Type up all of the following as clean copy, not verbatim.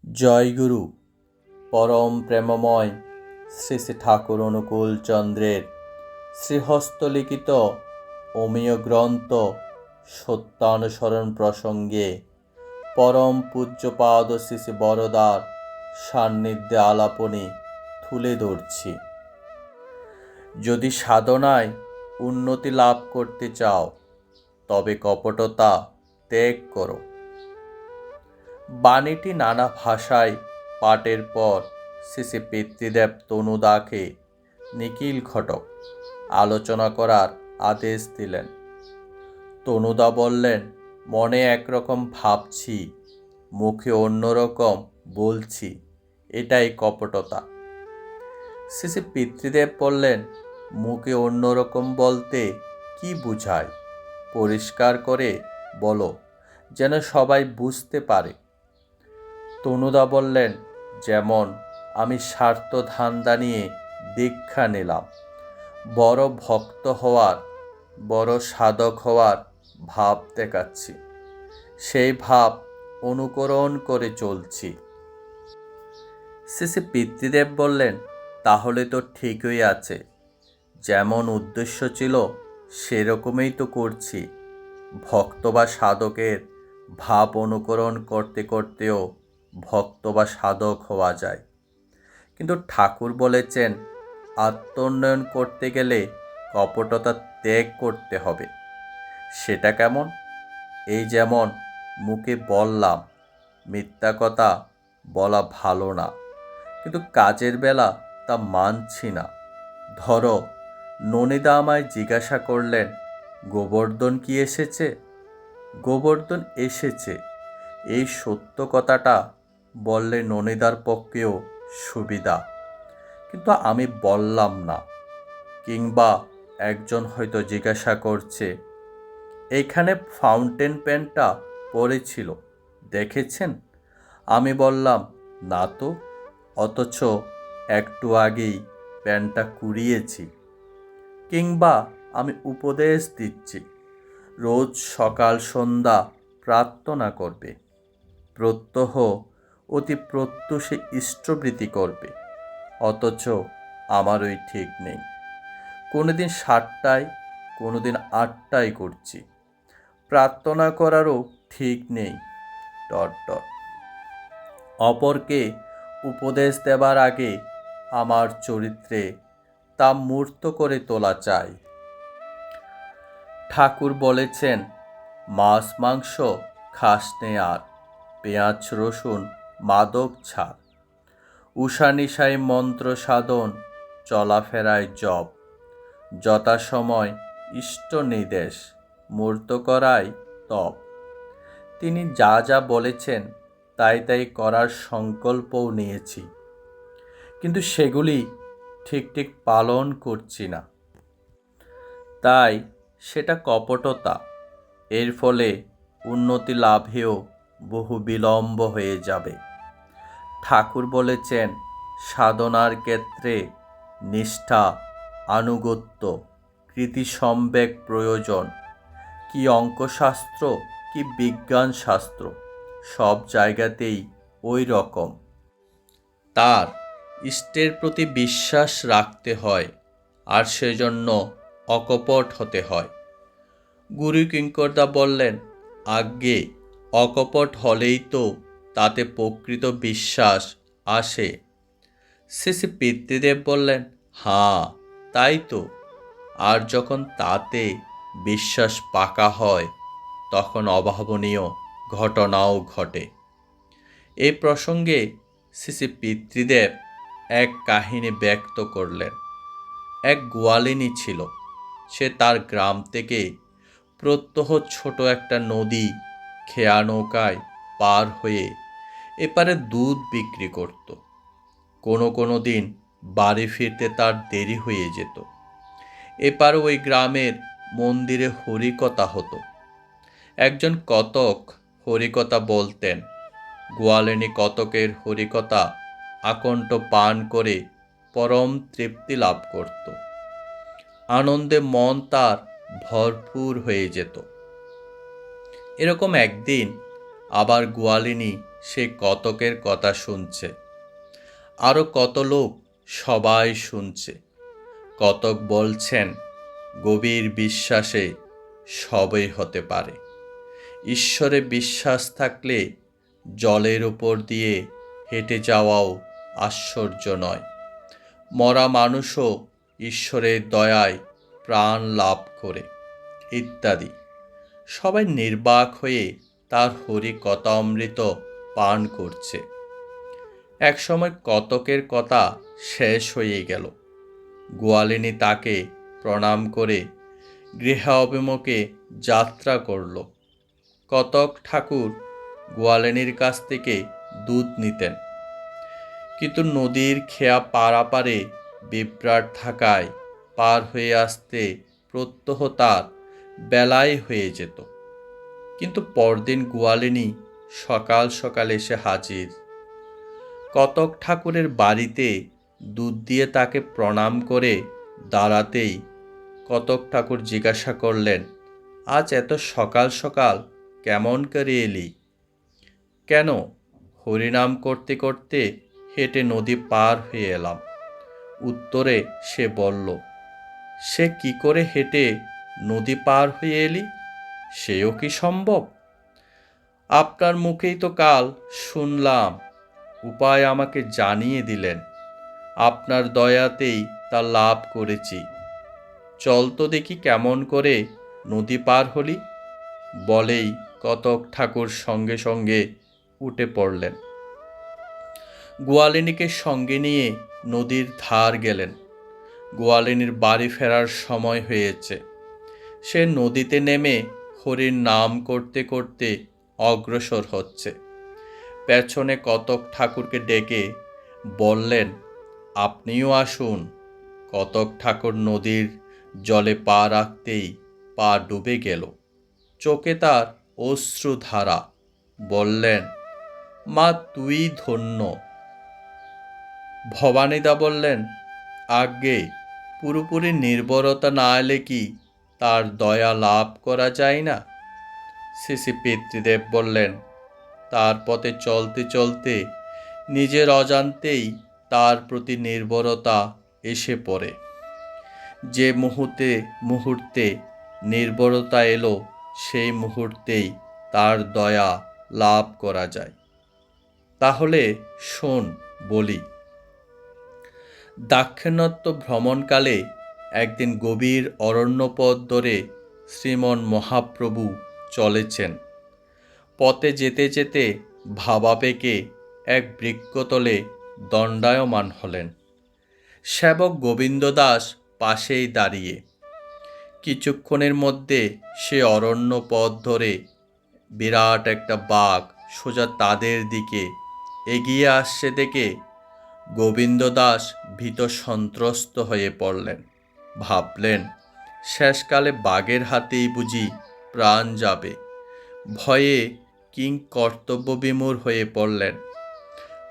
জয়গুরু পরম প্রেমময় শ্রী শ্রী ঠাকুর অনুকূল চন্দ্রের শ্রীহস্তলিখিত অমীয় গ্রন্থ সত্যানুসরণ প্রসঙ্গে পরম পূজ্যপাদ শ্রী শ্রী বরদার সান্নিধ্যে আলাপনে তুলে ধরছি। যদি সাধনায় উন্নতি লাভ করতে চাও তবে কপটতা ত্যাগ করো। বাণীটি নানা ভাষায় পাঠের পর শ্রী শ্রী পিতৃদেব তনুদাকে নিখিল ঘটক আলোচনা করার আদেশ দিলেন। তনুদা বললেন, মনে একরকম ভাবছি, মুখে অন্যরকম বলছি, এটাই কপটতা। শ্রী শ্রী পিতৃদেব বললেন, মুখে অন্যরকম বলতে কি বুঝায়? পরিষ্কার করে বলো, যেন সবাই বুঝতে পারে। তনুদা বললেন, যেমন আমি স্বার্থ ধান্দা নিয়ে দীক্ষা নিলাম, বড় ভক্ত হওয়ার, বড় সাধক হওয়ার ভাব দেখাচ্ছি, সেই ভাব অনুকরণ করে চলছি। শ্রী শ্রী পিতৃদেব বললেন, তাহলে তো ঠিকই আছে, যেমন উদ্দেশ্য ছিল সেরকমই তো করছি। ভক্ত বা সাধকের ভাব অনুকরণ করতে করতেও ভক্ত বা সাধক হওয়া যায়। কিন্তু ঠাকুর বলেছেন, আত্মোন্নয়ন করতে গেলে কপটতা ত্যাগ করতে হবে। সেটা কেমন? এই যেমন মুখে বললাম, মিথ্যা কথা বলা ভালো না, কিন্তু কাজের বেলা তা মানছি না। ধরো, ননিদা আমায় জিজ্ঞাসা করলেন, গোবর্ধন কি এসেছে? গোবর্ধন এসেছে, এই সত্য কথাটা বললে ননিদার পক্ষেও সুবিধা, কিন্তু আমি বললাম না। কিংবা একজন হয়তো জিজ্ঞাসা করছে, এইখানে ফাউন্টেন পেনটা পড়েছিল, দেখেছেন? আমি বললাম, না তো, অথচ একটু আগেই পেনটা কুড়িয়েছি। কিংবা আমি উপদেশ দিচ্ছি, রোজ সকাল সন্ধ্যা প্রার্থনা করবে, প্রত্যহ অতি প্রত্যুষে ইষ্টবৃত্তি করবে, অথচ আমারই ঠিক নেই। কোনোদিন 7টায়, কোনোদিন 8টায় করছি, প্রার্থনা করারও ঠিক নেই। অপরকে উপদেশ দেবার আগে আমার চরিত্রে তা মূর্ত করে তোলা চাই। ঠাকুর বলেছেন, মাছ মাংস খাস নে আর, পেঁয়াজ রসুন মাদক ছাড়, উষানিশায় মন্ত্র সাধন, চলাফেরায় জপ, যথাসময় ইষ্ট নির্দেশ, মূর্ত করাই তপ। তিনি যা যা বলেছেন তাই তাই করার সংকল্পও নিয়েছি, কিন্তু সেগুলি ঠিক ঠিক পালন করছি না, তাই সেটা কপটতা। এর ফলে উন্নতি লাভেও বহু বিলম্ব হয়ে যাবে। ঠাকুর বলেছেন, সাধনার ক্ষেত্রে নিষ্ঠা, আনুগত্য, কৃতিসম্বেক প্রয়োজন। কি অঙ্কশাস্ত্র, কি বিজ্ঞানশাস্ত্র, সব জায়গাতেই ওই রকম। তার ইষ্টের প্রতি বিশ্বাস রাখতে হয়, আর সেজন্য অকপট হতে হয়। গুরু কিঙ্করদা বললেন, আজ্ঞে অকপট হলেই তো তাতে প্রকৃত বিশ্বাস আসে। শ্রী শ্রী পিতৃদেব বললেন, হ্যাঁ তাই তো, আর যখন তাতে বিশ্বাস পাকা হয় তখন অভাবনীয় ঘটনাও ঘটে। এই প্রসঙ্গে শ্রী শ্রী পিতৃদেব এক কাহিনী ব্যক্ত করলেন। এক গোয়ালিনী ছিল, সে তার গ্রাম থেকে প্রত্যহ ছোট একটা নদী খেয়া নৌকায় পার হয়ে এপারে দুধ বিক্রি করত। কোনো দিন বাড়ি ফিরতে তার দেরি হয়ে যেত। এপারে ওই গ্রামের মন্দিরে হরিকথা হতো। একজন কতক হরিকথা বলতেন। গোয়ালিনী কতকের হরিকথা আকণ্ঠ পান করে পরম তৃপ্তি লাভ করত। আনন্দে মন তার ভরপুর হয়ে যেত। এরকম একদিন আবার গোয়ালিনী সে কতকের কথা শুনছে। আরও কত লোক সবাই শুনছে। কতক বলছেন গভীর বিশ্বাসে সবই হতে পারে। ঈশ্বরে বিশ্বাস থাকলে জলের উপর দিয়ে হেঁটে যাওয়াও আশ্চর্য নয়। মরা মানুষও ঈশ্বরের দয়ায় প্রাণ লাভ করে, ইত্যাদি। সবাই নির্বাক হয়ে তার হরি কথামৃত পান করছে। একসময় কতকের কথা শেষ হয়ে গেল। গোয়ালিনী তাকে প্রণাম করে গৃহাভিমুখে যাত্রা করল। কতক ঠাকুর গোয়ালিনীর কাছ থেকে দুধ নিতেন, কিন্তু নদীর খেয়া পারাপারে বিভ্রাট থাকায় পার হয়ে আসতে প্রত্যহ তার বেলায় হয়ে যেত। কিন্তু পরদিন গোয়ালিনী সকাল সকাল এসে হাজির। কতক ঠাকুরের বাড়িতে দুধ দিয়ে তাকে প্রণাম করে দাঁড়াতেই কতক ঠাকুর জিজ্ঞাসা করলেন, আজ এত সকাল সকাল কেমন করে এলি? কেন? হরিনাম করতে করতে হেঁটে নদী পার হয়ে এলাম। উত্তরে সে বলল, সে কি করে হেঁটে নদী পার হয়ে এলি? সেও কি সম্ভব? আপনার মুখেই তো কাল শুনলাম, উপায় আমাকে জানিয়ে দিলেন। আপনার দয়াতেই তা লাভ করেছি। চল তো দেখি কেমন করে নদী পার হলি। বলেই কতক ঠাকুর সঙ্গে সঙ্গে উঠে পড়লেন। গোয়ালিনীকে সঙ্গে নিয়ে নদীর ধার গেলেন। গোয়ালিনীর বাড়ি ফেরার সময় হয়েছে। সে নদীতে নেমে হরির নাম করতে করতে অগ্রসর হচ্ছে। পেছনে কতক ঠাকুরকে ডেকে বললেন, আপনিও আসুন। কতক ঠাকুর নদীর জলে পা রাখতেই পা ডুবে গেল। চোখে তার অশ্রুধারা। বললেন, মা তুই ধন্য। ভবানীদা বললেন, আজ্ঞে, পুরোপুরি নির্ভরতা না এলে কি তার দয়া লাভ করা যায় না? শ্রী পিতৃদেব বললেন, তার পথে চলতে চলতে নিজের অজান্তেই তার প্রতি নির্ভরতা এসে পড়ে। যে মুহূর্তে নির্ভরতা এলো, সেই মুহূর্তেই তার দয়া লাভ করা যায়। তাহলে শোন বলি। দাক্ষিণাত্য ভ্রমণকালে একদিন গভীর অরণ্যপথ ধরে শ্রীমন মহাপ্রভু চলেছেন। পথে যেতে যেতে ভাবাবেগে এক বৃক্ষতলে দণ্ডায়মান হলেন। সেবক গোবিন্দ দাস পাশেই দাঁড়িয়ে। কিছুক্ষণের মধ্যে সে অরণ্য পথ ধরে বিরাট একটা বাঘ সোজা তাদের দিকে এগিয়ে আসছে দেখে গোবিন্দ দাস ভীত সন্ত্রস্ত হয়ে পড়লেন। ভাবলেন, শেষকালে বাঘের হাতেই বুঝি প্রাণ যাবে। ভয়ে কিং কর্তব্যবিমূঢ় হয়ে পড়লেন।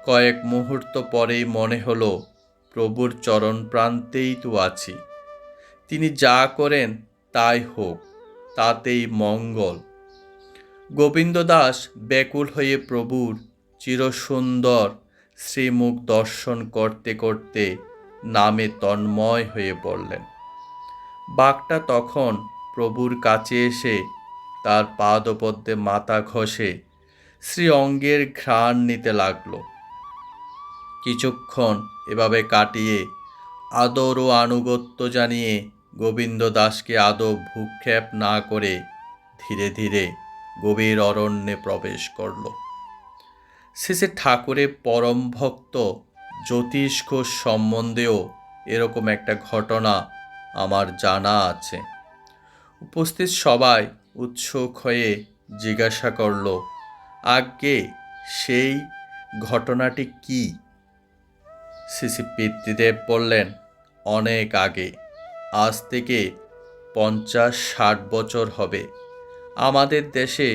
কয়েক মুহূর্ত পরেই মনে হলো, প্রভুর চরণ প্রান্তেই তো আছি। তিনি যা করেন তাই হোক, তাতেই মঙ্গল। গোবিন্দ দাস ব্যাকুল হয়ে প্রভুর চিরসুন্দর শ্রীমুখ দর্শন করতে করতে নামে তন্ময় হয়ে পড়লেন। বাঘটা তখন প্রভুর কাছে এসে তার পাদপদ্মে মাথা ঘষে শ্রী অঙ্গের ঘ্রাণ নিতে লাগলো। কিছুক্ষণ এভাবে কাটিয়ে আদর ও আনুগত্য জানিয়ে গোবিন্দ দাসকে আদৌ ভ্রূক্ষেপ না করে ধীরে ধীরে গভীর অরণ্যে প্রবেশ করল। শেষে ঠাকুরের পরম ভক্ত জ্যোতিষ ঘোষ সম্বন্ধেও এরকম একটা ঘটনা আমার জানা আছে। উপস্থিত সবাই উৎসুক হয়ে জিজ্ঞাসা করল, আজ্ঞে সেই ঘটনাটি কি? শ্রী পিতৃদেব বললেন, অনেক আগে, আজ থেকে 50-60 বছর হবে, আমাদের দেশে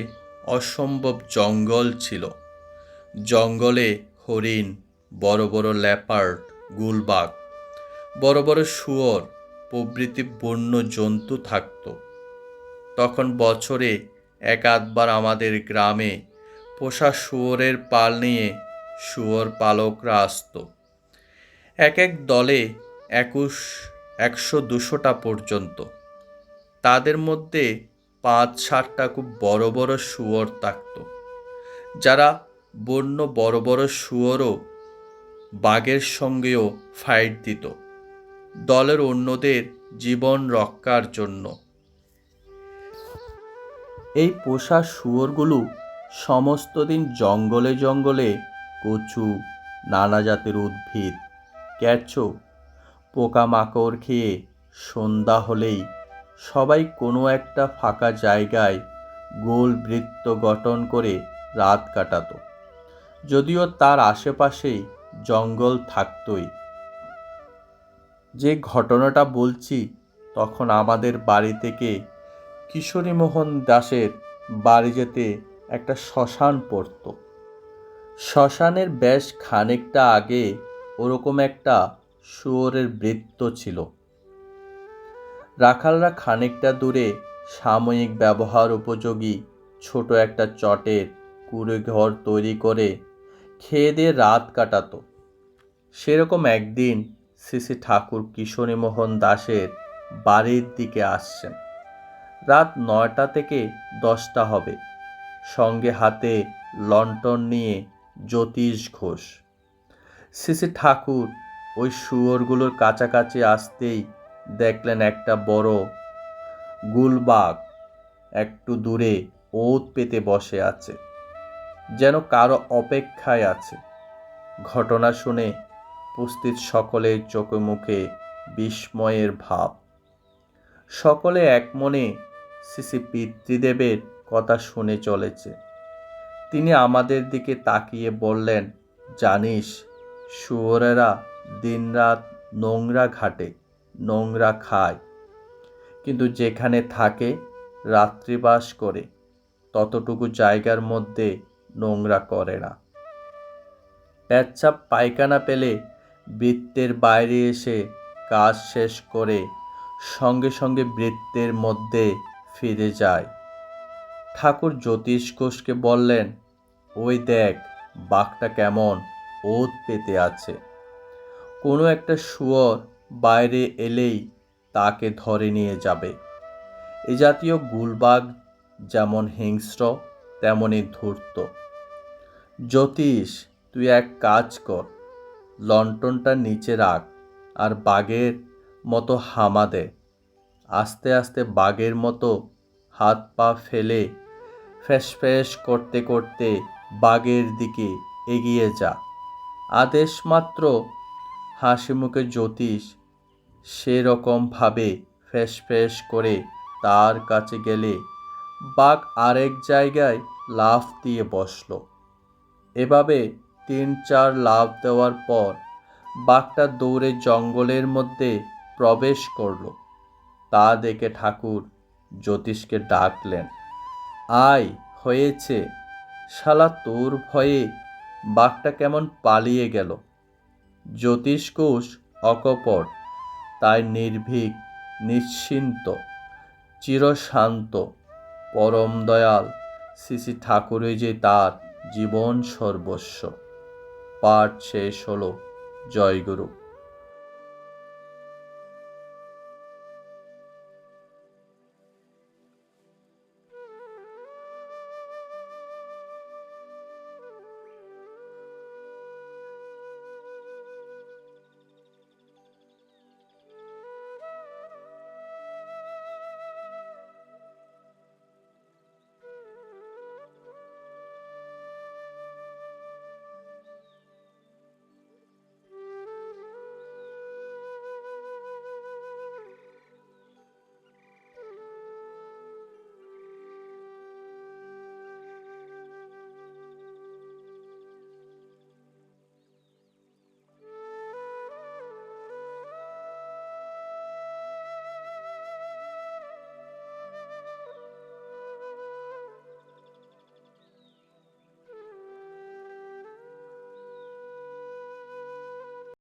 অসম্ভব জঙ্গল ছিল। জঙ্গলে হরিণ, বড় বড় লেপার্ড, গুলবাগ, বড় বড় শুয়োর প্রভৃতি বন্য জন্তু থাকত। তখন বছরে এক আধবার আমাদের গ্রামে পোষা শুয়োরের পাল নিয়ে শুয়োর পালকরা আসতো। এক এক দলে 100-200টা পর্যন্ত। তাদের মধ্যে 5-7টা খুব বড় বড় শুয়োর থাকতো, যারা বন্য বড় বড় শুয়োরও বাঘের সঙ্গেও ফাইট দিত দলের অন্যদের জীবন রক্ষার জন্য। এই পোষা শুয়োরগুলো সমস্ত দিন জঙ্গলে জঙ্গলে কচু, নানা জাতের উদ্ভিদ, কেঁচো, পোকামাকড় খেয়ে সন্ধ্যা হলেই সবাই কোনো একটা ফাঁকা জায়গায় গোল বৃত্ত গঠন করে রাত কাটাতো। যদিও তার আশেপাশেই জঙ্গল থাকতই। যে ঘটনাটা বলছি, তখন আমাদের বাড়ি থেকে কিশোরীমোহন দাসের বাড়ি যেতে একটা শ্মশান পড়ত। শ্মশানের বেশ খানিকটা আগে ওরকম একটা শুয়োরের বৃত্ত ছিল। রাখালরা খানিকটা দূরে সাময়িক ব্যবহার উপযোগী ছোট একটা চটের কুঁড়ে ঘর তৈরি করে খেয়ে দিয়ে রাত কাটাতো। সেরকম একদিন শ্রী ঠাকুর কিশোরীমোহন দাসের বাড়ির দিকে আসছেন। রাত 9টা থেকে 10টা হবে। সঙ্গে হাতে লণ্ঠন নিয়ে জ্যোতিষ ঘোষ। শ্রী ঠাকুর ওই শুয়োরগুলোর কাছাকাছি আসতেই দেখলেন একটা বড় গুলবাগ একটু দূরে ওত পেতে বসে আছে, যেন কারো অপেক্ষায় আছে। ঘটনা শুনে উপস্থিত সকলের চোখে মুখে বিস্ময়ের ভাব। সকলে এক মনে শ্রী পিতৃদেবের কথা শুনে চলেছে। তিনি আমাদের দিকে তাকিয়ে বললেন, জানিস, শুয়োরেরা দিনরাত নোংরা ঘাটে নোংরা খায়, কিন্তু যেখানে থাকে রাত্রিবাস করে ততটুকু জায়গার মধ্যে নোংরা করে না। পেচ্ছাপ পায়খানা পেলে বৃত্তের বাইরে এসে কাজ শেষ করে সঙ্গে সঙ্গে বৃত্তের মধ্যে ফিরে যায়। ঠাকুর জ্যোতিষ ঘোষকে বললেন, ওই দেখ বাঘটা কেমন ওত পেতে আছে। কোনো একটা শুয়োর বাইরে এলেই তাকে ধরে নিয়ে যাবে। এ জাতীয় গুলবাগ যেমন হিংস্র তেমনই ধূর্ত। জ্যোতিষ, তুই এক কাজ কর, লণ্ঠনটা নিচে রাখ আর বাঘের মতো হামা দে। আস্তে আস্তে বাঘের মতো হাত পা ফেলে ফ্যাঁস করতে করতে বাঘের দিকে এগিয়ে যা। আদেশ মাত্র। হাসি মুখে জ্যোতিষ সেরকমভাবে ফ্যাঁস করে তার কাছে গেলে বাঘ আরেক জায়গায় লাফ দিয়ে বসল। এভাবে 3-4 লাফ দেওয়ার পর বাঘটা দৌড়ে জঙ্গলের মধ্যে প্রবেশ করল। তা দেখে ঠাকুর জ্যোতিষকে ডাকলেন, আয়, হয়েছে, শালা তোর ভয়ে বাঘটা কেমন পালিয়ে গেল। জ্যোতিষ ঘোষ অকপট, তাই নির্ভীক, নিশ্চিন্ত, চিরশান্ত, পরম দয়াল শ্রী ঠাকুরই যে তার জীবন সর্বস্ব। পাঠ শেষ হলো। জয় গুরু।